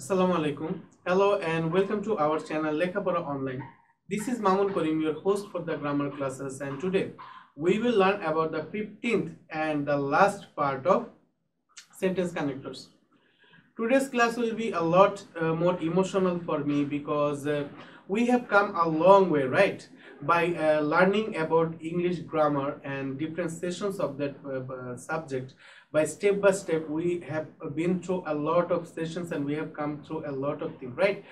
Assalamu alaikum. Hello and welcome to our channel Lekhapora Online. This is Mamun Karim, your host for the grammar classes, and today we will learn about the 15th and the last part of sentence connectors. Today's class will be a lot more emotional for me because we have come a long way, right? By learning about English grammar and different sessions of that subject. By step, we have been through a lot of sessions and we have come through a lot of things, right?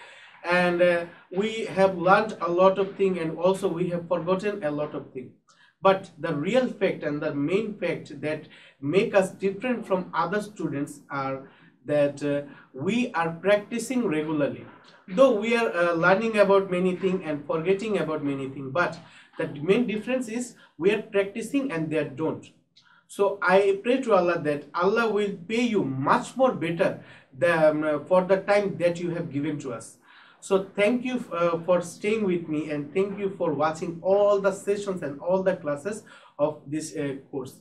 And we have learned a lot of things, and also we have forgotten a lot of things. But the real fact and the main fact that make us different from other students are that we are practicing regularly. Though we are learning about many things and forgetting about many things, but the main difference is we are practicing and they don't. So I pray to Allah that Allah will pay you much more better for the time that you have given to us. So thank you for staying with me, and thank you for watching all the sessions and all the classes of this course.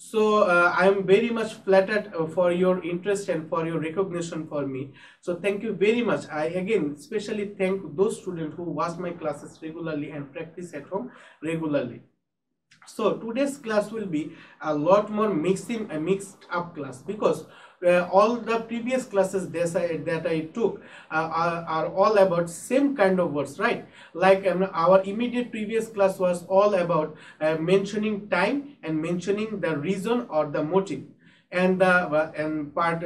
So I am very much flattered for your interest and for your recognition for me. So thank you very much. I again especially thank those students who watch my classes regularly and practice at home regularly. So today's class will be a lot more mixed up class, because all the previous classes that I took are all about same kind of words, right? Like our immediate previous class was all about mentioning time and mentioning the reason or the motive, and part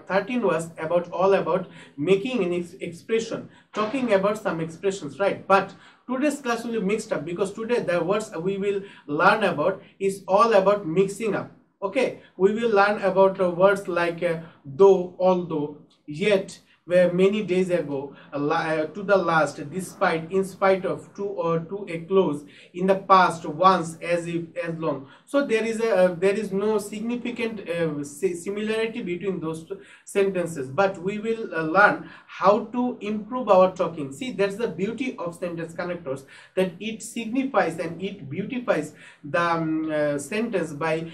13 was all about making an expression, talking about some expressions, right? But today's class will be mixed up, because today the words we will learn about is all about mixing up. Okay, we will learn about words like though, although, yet, where many days ago, to the last, despite, in spite of, to, or to a close, in the past, once, as if, as long. So there is no significant similarity between those two sentences, but we will learn how to improve our talking. See, that's the beauty of sentence connectors, that it signifies and it beautifies the sentence by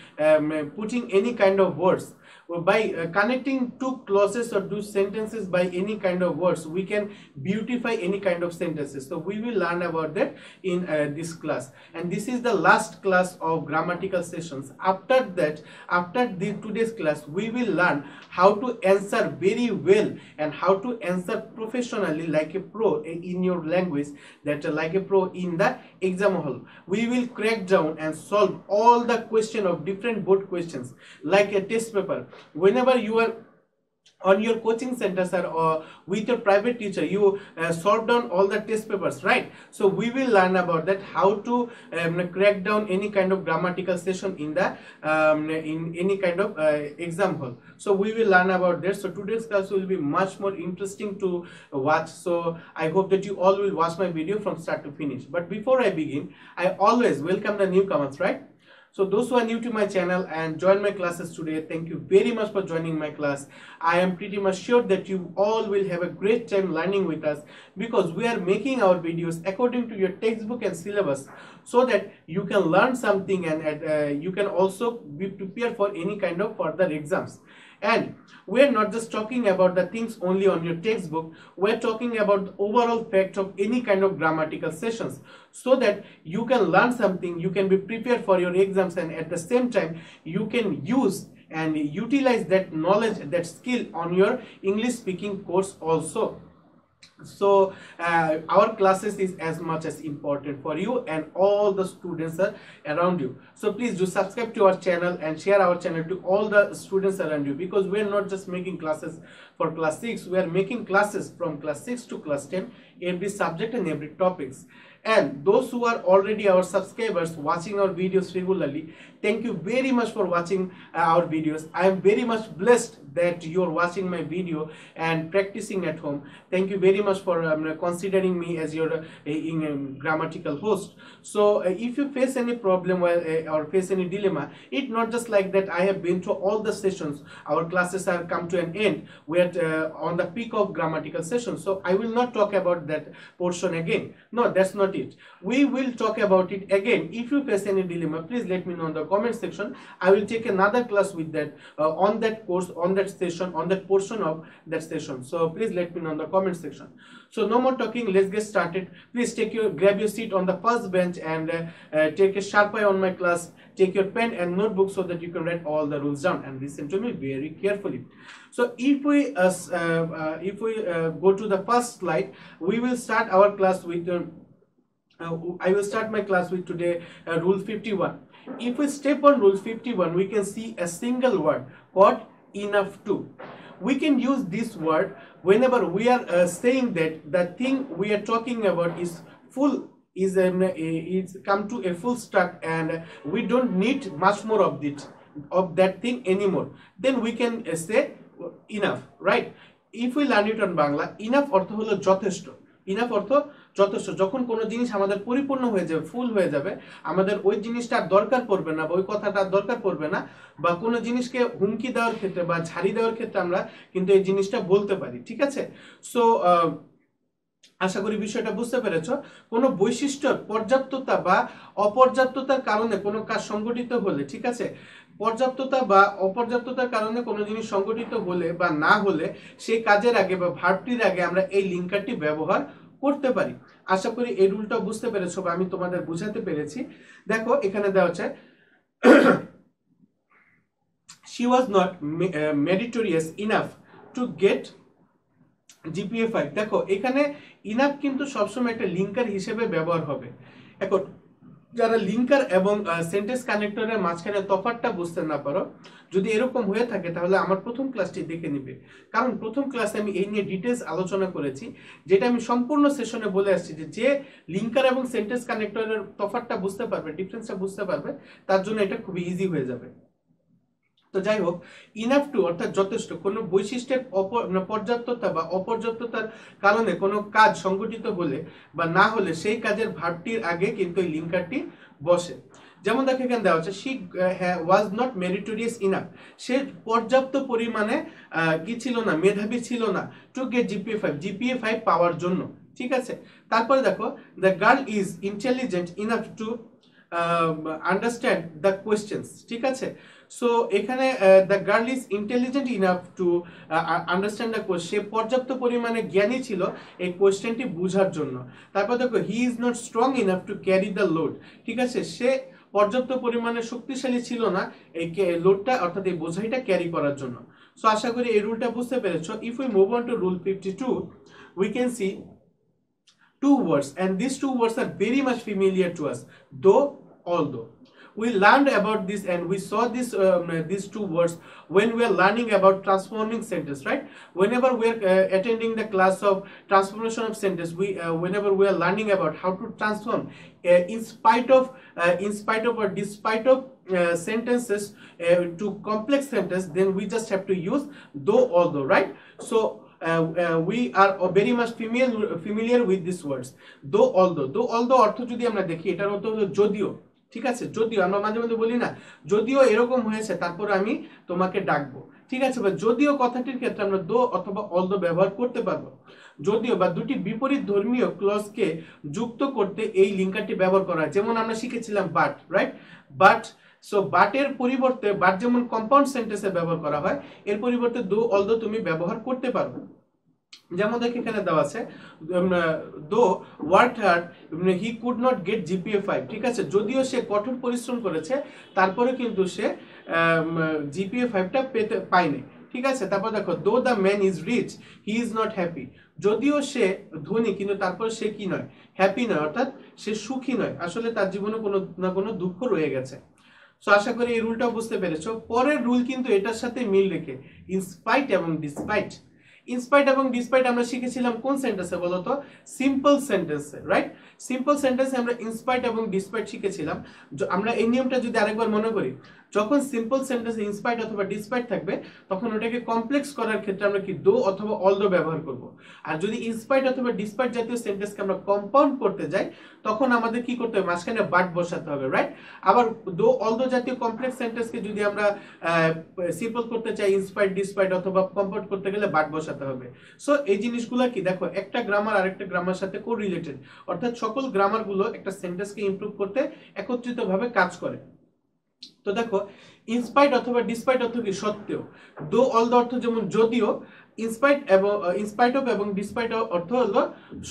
putting any kind of words. By connecting two clauses or two sentences by any kind of words, we can beautify any kind of sentences. So we will learn about that in this class, and this is the last class of grammatical sessions. After that, after today's class, we will learn how to answer very well and how to answer professionally like a pro in your language, that like a pro in the exam hall. We will crack down and solve all the question of different board questions like a test paper. Whenever you are on your coaching centers or with your private teacher, you solve down all the test papers, right? So we will learn about that, how to crack down any kind of grammatical session in the in any kind of exam hall. So we will learn about that. So today's class will be much more interesting to watch. So I hope that you all will watch my video from start to finish. But before I begin, I always welcome the newcomers, right? So those who are new to my channel and join my classes today, thank you very much for joining my class. I am pretty much sure that you all will have a great time learning with us, because we are making our videos according to your textbook and syllabus, so that you can learn something and you can also be prepared for any kind of further exams. And we're not just talking about the things only on your textbook, we're talking about the overall fact of any kind of grammatical sessions, so that you can learn something, you can be prepared for your exams, and at the same time you can use and utilize that knowledge, that skill on your English speaking course also. So our classes is as much as important for you and all the students are around you. So please do subscribe to our channel and share our channel to all the students around you, because we are not just making classes for class 6, we are making classes from class 6 to class 10, every subject and every topics. And those who are already our subscribers watching our videos regularly, thank you very much for watching our videos. I am very much blessed that you are watching my video and practicing at home. Thank you very much for considering me as your grammatical host. So if you face any problem or face any dilemma, it's not just like that I have been through all the sessions, our classes have come to an end, we are on the peak of grammatical sessions, so I will not talk about that portion again. No, that's not not it. We will talk about it again. If you face any dilemma, please let me know in the comment section. I will take another class with that on that course, on that session, on that portion of that session. So please let me know in the comment section. So no more talking, let's get started. Please grab your seat on the first bench and take a sharp eye on my class. Take your pen and notebook so that you can write all the rules down and listen to me very carefully. So if we go to the first slide, we will start our class with I will start my class with today rule 51. If we step on rule 51, we can see a single word called enough to. We can use this word whenever we are saying that the thing we are talking about is full, is come to a full stop, and we don't need much more of that thing anymore. Then we can say enough, right? If we learn it on Bangla, enough অর্থ হলো যথেষ্ট। enough অর্থ যথেষ্ট। যখন কোনো জিনিস আমাদের পরিপূর্ণ হয়ে যাবে, ফুল হয়ে যাবে, আমাদের ওই জিনিসটা দরকার পড়বে না বা ওই কথাটা দরকার পড়বে না, বা কোনো জিনিসকে হুমকি দেওয়ার ক্ষেত্রে বা ঝাড়ি দেওয়ার ক্ষেত্রে আমরা কিন্তু এই জিনিসটা বলতে পারি, ঠিক আছে? সো আশা করি বিষয়টা বুঝতে পেরেছো। কোনো বৈশিষ্ট্যর পর্যাপ্ততা বা অপর্যাপ্ততার কারণে কোনো কাজ সংগঠিত হলে, ঠিক আছে, পর্যাপ্ততা বা অপর্যাপ্ততার কারণে কোনো জিনিস সংগঠিত হলে বা না হলে সেই কাজের আগে বা ভার্বটির আগে আমরা এই লিঙ্কারটি ব্যবহার করতে পারি। আশা করি এই রুলটা বুঝতে পেরেছো বা আমি তোমাদের বুঝাতে পেরেছি। দেখো এখানে দেওয়া আছে she was not meritorious enough to get GPA 5। দেখো এখানে ইনাফ কিন্তু সবসময় একটা লিঙ্কার হিসেবে ব্যবহার হবে। এখন যারা লিঙ্কার এবং সেন্টেন্স কানেক্টরের মাঝখানে তফাৎটা বুঝতে না পারো, যদি এরকম হয়ে থাকে তাহলে আমার প্রথম ক্লাসটি দেখে নিবে, কারণ প্রথম ক্লাসে আমি এই নিয়ে ডিটেলস আলোচনা করেছি, যেটা আমি সম্পূর্ণ সেশনে বলে আসছি যে লিঙ্কার এবং সেন্টেন্স কানেক্টরের তফাৎটা বুঝতে পারবে, ডিফারেন্সটা বুঝতে পারবে, তার জন্য এটা খুবই ইজি হয়ে যাবে। তো যাই হোক, ইনাফ টু অর্থাৎ যথেষ্ট, কোনো বৈশিষ্ট্যের পর্যাপ্ততা বা অপর্যাপ্ততার কারণে কোনো কাজ সংগঠিত হলে বা না হলে সেই কাজের ভার্বটির আগে কিন্তু এই লিঙ্কারটি বসে। যেমন দেখো এখানে দেওয়া আছে she was not meritorious enough, সে পর্যাপ্ত পরিমাণে কি ছিল না, মেধাবী ছিল না, টু গেট GPA 5 পাওয়ার জন্য, ঠিক আছে। তারপরে দেখো the girl is intelligent enough to understand the questions, ঠিক আছে। সো এখানে the girl is intelligent enough to understand the question, সে পর্যাপ্ত পরিমাণে জ্ঞানী ছিল এই কোয়েশ্চেনটি বোঝার জন্য। তারপর দেখো হি is not strong enough to carry the load, ঠিক আছে, সে পর্যাপ্ত পরিমাণে শক্তিশালী ছিল না এই লোডটা অর্থাৎ এই বোঝাইটা ক্যারি করার জন্য। সো আশা করি এই রুলটা বুঝতে পেরেছো। If we move on to rule 52, we can see two words, and these two words are very much familiar to us, though, although. We learned about this and we saw these two words when we are learning about transforming sentence, right? Whenever we are attending the class of transformation of sentence, whenever we are learning about how to transform in spite of or despite of sentences to complex sentence, then we just have to use though, although, right? So we are very much familiar with these words, though, although অর্থ যদি আমরা দেখি, এটার অর্থ হলো যদিও, ঠিক আছে, যদিও আমরা মাঝে মাঝে বলি না, যদিও এরকম হয়েছে তারপর আমি তোমাকে ডাকবো, ঠিক আছে, বা যদিও কথাটির ক্ষেত্রে আমরা দো অথবা অলদো ব্যবহার করতে পারবো। যদিও বা দুটি বিপরীত ধর্মীয় ক্লজকে যুক্ত করতে এই লিঙ্কারটি ব্যবহার করা হয়। যেমন আমরা শিখেছিলাম বাট, রাইট, বাট। সো বাটের পরিবর্তে, বাট যেমন কম্পাউন্ড সেন্টেন্সে ব্যবহার করা হয়, এর পরিবর্তে দো অলদো তুমি ব্যবহার করতে পারবে। যেমন দেখো এখানে দেওয়া আছে though work hard he could not get GPA 5, ঠিক আছে, যদিও সে কঠোর পরিশ্রম করেছে তারপরে কিন্তু সে GPA 5টা পায়নি, ঠিক আছে। তারপর দেখো though the man is rich he is not happy, যদিও সে ধনী কিন্তু তারপর সে কি নয়, হ্যাপি নয়, অর্থাৎ সে সুখী নয়, আসলে তার জীবনে কোনো না কোনো দুঃখ রয়ে গেছে। সো আশা করি এই রুলটাও বুঝতে পেরেছো। পরের রুল কিন্তু এটার সাথে মিল রেখে, ইনস্পাইট এবং ডিসপাইট। ইনস্পাইট এবং ডিসপাইট আমরা শিখেছিলাম কোন সেন্টেন্সে বলতো, সিম্পল সেন্টেন্সে, রাইট। সিম্পল সেন্টেন্সে আমরা ইনস্পাইট এবং ডিসপাইট শিখেছিলাম। আমরা এই নিয়মটা যদি আরেকবার মনে করি, যখন সিম্পল সেন্টেন্সে ইনস্পাইট অথবা ডিসপাইট থাকবে তখন ওটাকে কমপ্লেক্স করার ক্ষেত্রে আমরা কি দো অথবা অলদো ব্যবহার করব। আর যদি ইনস্পাইট অথবা ডিসপাইট জাতীয় সেন্টেন্সকে আমরা কম্পাউন্ড করতে যাই তখন আমাদের কি করতে হবে, মাঝখানে বাট বসাতে হবে, রাইট। আবার দো অলদো জাতীয় কমপ্লেক্স সেন্টেন্সকে যদি আমরা সিম্পল করতে চাই ইনস্পাইট ডিসপাইট অথবা কম্পাউন্ড করতে গেলে বাট বসাতে হবে। সো এই জিনিসগুলো কি দেখো একটা গ্রামার আরেকটা গ্রামার সাথে কোরিলেটেড, অর্থাৎ সকল গ্রামারগুলো একটা সেন্টেন্সকে ইমপ্রুভ করতে একত্রিতভাবে কাজ করে। তো দেখো ইনস্পাইট অথবা ডিসপাইট অর্থ কি সত্ত্বেও, দো অলদো অর্থ যেমন যদিও, ইনস্পাইট অফ এবং ডিসপাইট অর্থ হলো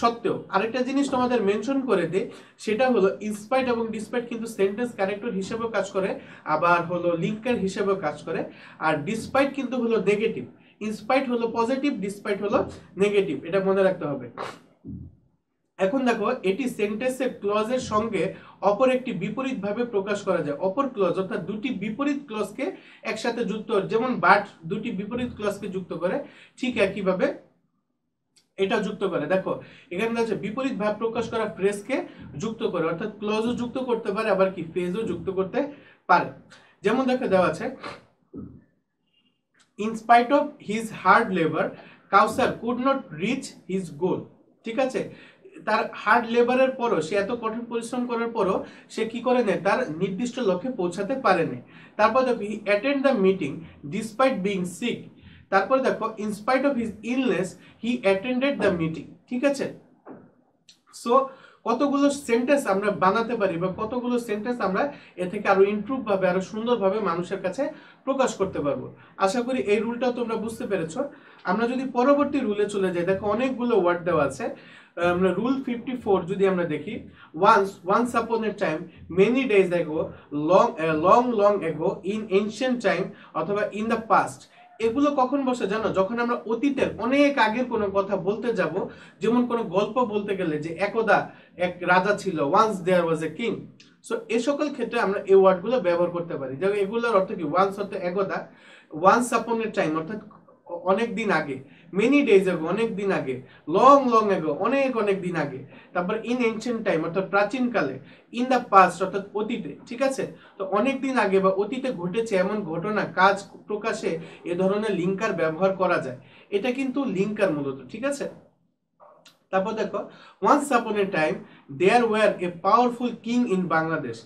সত্ত্বেও। আরেকটা জিনিস তোমাদের মেনশন করে দে, সেটা হলো ইনস্পাইট এবং ডিসপাইট কিন্তু সেন্টেন্স ক্যারেক্টার হিসেবেও কাজ করে, আবার হলো লিঙ্কার হিসেবেও কাজ করে। আর ডিসপাইট কিন্তু হলো নেগেটিভ, ইনস্পাইট হলো পজিটিভ, ডিসপাইট হলো নেগেটিভ, এটা মনে রাখতে হবে। এখন দেখো এটি সেন্টেন্সের ক্লজের সঙ্গে অপর একটি বিপরীত ভাবে প্রকাশ করা যায়। অপর ক্লজ অর্থাৎ দুটি বিপরীত ক্লজকে একসাথে যুক্ত, যেমন বাট দুটি বিপরীত ক্লজকে যুক্ত করে, ঠিক একইভাবে এটা যুক্ত করে। দেখো এখানে আছে বিপরীত ভাব প্রকাশ করা ফ্রেজকে যুক্ত করে, অর্থাৎ ক্লজও যুক্ত করতে পারে আবার কি ফ্রেজও যুক্ত করতে পারে। যেমন দেখো দেওয়া আছে in spite of his hard labour Kausar could not reach his goal. ঠিক আছে, তার হার্ড লেবারের পরও, সে এত কঠোর পরিশ্রম করার পরও সে কি করে নেয়, তার নির্দিষ্ট লক্ষ্যে পৌঁছাতে পারেনি। তারপর দেখো he attend the meeting despite being sick. তারপর দেখো in spite of his illness he attended the meeting. ঠিক আছে, সো কতগুলো সেন্টেন্স আমরা বানাতে পারি বা কতগুলো সেন্টেন্স আমরা এ থেকে আরো ইমপ্রুভ ভাবে আরো সুন্দরভাবে মানুষের কাছে প্রকাশ করতে পারবো। আশা করি এই রুলটা তোমরা বুঝতে পেরেছো। আমরা যদি পরবর্তী রুলে চলে যাই, দেখো অনেকগুলো ওয়ার্ড দেওয়া আছে। আমরা রুল 54 যদি আমরা দেখি, once upon a time, many days ago, long ago, in ancient time অথবা in the past, এগুলো কখন বসে জানো, যখন আমরা অতীতের অনেক আগের কোনো কথা বলতে যাব, যেমন কোনো গল্প বলতে গেলে যে একদা এক রাজা ছিল, once there was a king। So এই সকল ক্ষেত্রে আমরা এই ওয়ার্ডগুলো ব্যবহার করতে পারি। যেমন এগুলোর অর্থ কি, once অর্থ একদা, once upon a time অর্থাৎ অনেক দিন আগে, মেনি ডেজ এগো অনেক দিন আগে, লং এগো অনেক দিন আগে, তারপর ইন এনশিয়েন্ট টাইম অর্থাৎ প্রাচীন কালে, ইন দা পাস্ট অর্থাৎ অতীতে। ঠিক আছে, তো অনেক দিন আগে বা অতীতে ঘটেছে এমন ঘটনা কাজ প্রকাশে এ ধরনের লিঙ্কার ব্যবহার করা যায়। এটা কিন্তু লিঙ্কার মূলত। ঠিক আছে, তারপর দেখো once upon a time there were a powerful king in Bangladesh.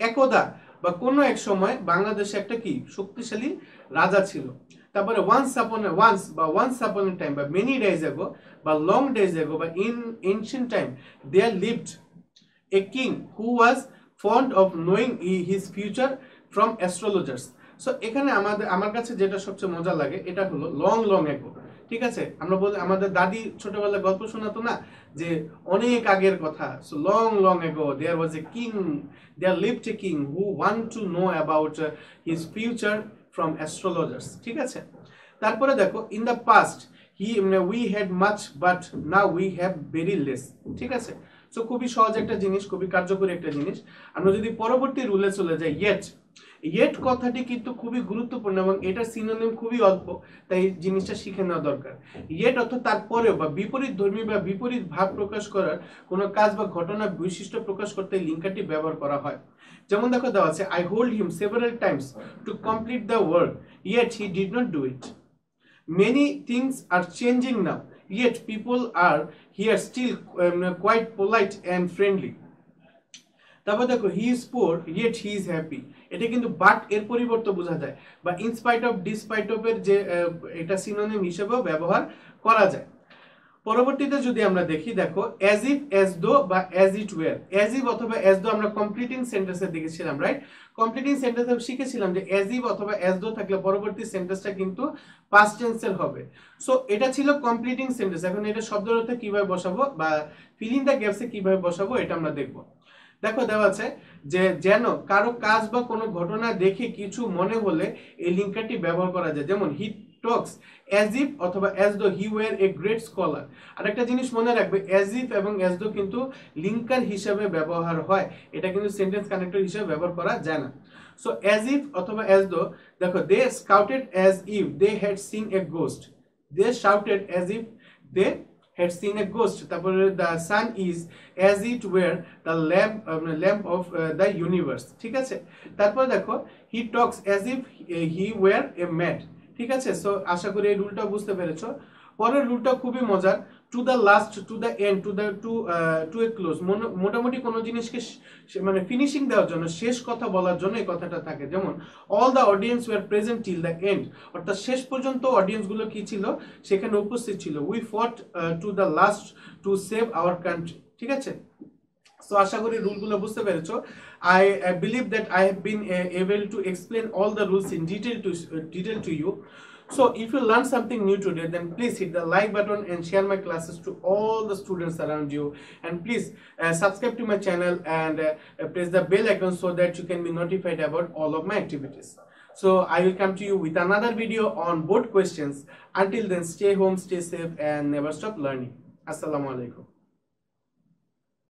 একদা বা কোনো এক সময় বাংলাদেশে একটা কি শক্তিশালী রাজা ছিল। তারপরে once upon a time বা many days ago বা long days ago বা in ancient time there lived a king who was fond of knowing his future from astrologers। So এখানে আমার কাছে যেটা সবচেয়ে মজা লাগে এটা হলো long ago। ঠিক আছে, আমরা বলি আমাদের দাদি ছোটবেলায় গল্প শোনাতো না যে অনেক আগের কথা। So long ago there was a king, there lived a king who want to know about his future from astrologers। ঠিক আছে, তারপরে দেখো in the past we had much but now we have very less। ঠিক আছে, so খুবই সহজ একটা জিনিস, খুবই কার্যকরী একটা জিনিস। আমরা যদি পরবর্তী রুলে চলে যাই, yet কথাটি কিন্তু খুবই গুরুত্বপূর্ণ এবং এটার সিনোনিম খুবই অল্প, তাই জিনিসটা শিখে নেওয়া দরকার। yet অর্থ তারপরেও বা বিপরীত ধর্মী বা বিপরীত ভাব প্রকাশ করার কোনো কাজ বা ঘটনা বৈশিষ্ট্য প্রকাশ করতে লিঙ্কারটি ব্যবহার করা হয়। যেমন দেখো দেওয়া আছে I hold him several times to complete the work yet he did not do it। Many things are changing now yet people are here still quite polite and friendly। তারপর দেখো he is poor yet he is happy। এটা কিন্তু but এর পরিবর্তে বোঝা যায় বা in spite of despite of এর যে এটা সিনোনিম হিসেবেও ব্যবহার করা যায়। পরবর্তীতে যদি আমরা দেখি, দেখো as if as though বা as it were। as if অথবা as though আমরা কমপ্লিটিং সেন্টেন্সে দেখেছিলাম, রাইট। কমপ্লিটিং সেন্টেন্সে শিখেছিলাম যে as if অথবা as though থাকলে পরবর্তী সেন্টেন্সটা কিন্তু পাস্ট টেন্সের হবে। সো এটা ছিল কমপ্লিটিং সেন্টেন্স। এখন এটা শব্দের অর্থে কিভাবে বসাবো বা ফিল ইন দ্য গ্যাপসে কিভাবে বসাবো এটা আমরা দেখবো। দেখো দেওয়া আছে যে যেন কারো কাজ বা কোনো ঘটনা দেখে কিছু মনে হলে এই লিঙ্কারটি ব্যবহার করা যায়। যেমন হি টক্স as if অথবা as though he were a great scholar। আর একটা জিনিস মনে রাখবে, as if এবং as though কিন্তু লিঙ্কার হিসেবে ব্যবহার হয়, এটা কিন্তু সেন্টেন্স কানেক্টর হিসেবে ব্যবহার করা যায় না। সো as if অথবা as though, দেখো they shouted as if they had seen a ghost। they shouted as if they had seen a ghost. তারপরে the sun is as it were the lamp of the universe. ঠিক আছে, তারপর দেখো he talks as if he were a mad. ঠিক আছে, so আশা করি এই রুলটা বুঝতে পেরেছো। পরের রুলটা খুবই মজার, to the last, to the end, to a close. মোটামুটি কোনো জিনিসকে মানে ফিনিশিং দেওয়ার জন্য, শেষ কথা বলার জন্য এই কথাটা থাকে। যেমন all the audience were present till the end, অর্থাৎ শেষ পর্যন্ত অডিয়েন্স গুলো কি ছিল, সেখানে উপস্থিত ছিল। উই ফট two the last to save our country. ঠিক আছে, সো আশা করি রুলগুলো বুঝতে পেরেছো। I believe that I have been able to explain all the rules in detail to you. So if you learned something new today, then please hit the like button and share my classes to all the students around you. And please subscribe to my channel and press the bell icon so that you can be notified about all of my activities. So I will come to you with another video on board questions. Until then, stay home, stay safe, and never stop learning. Assalamu alaikum.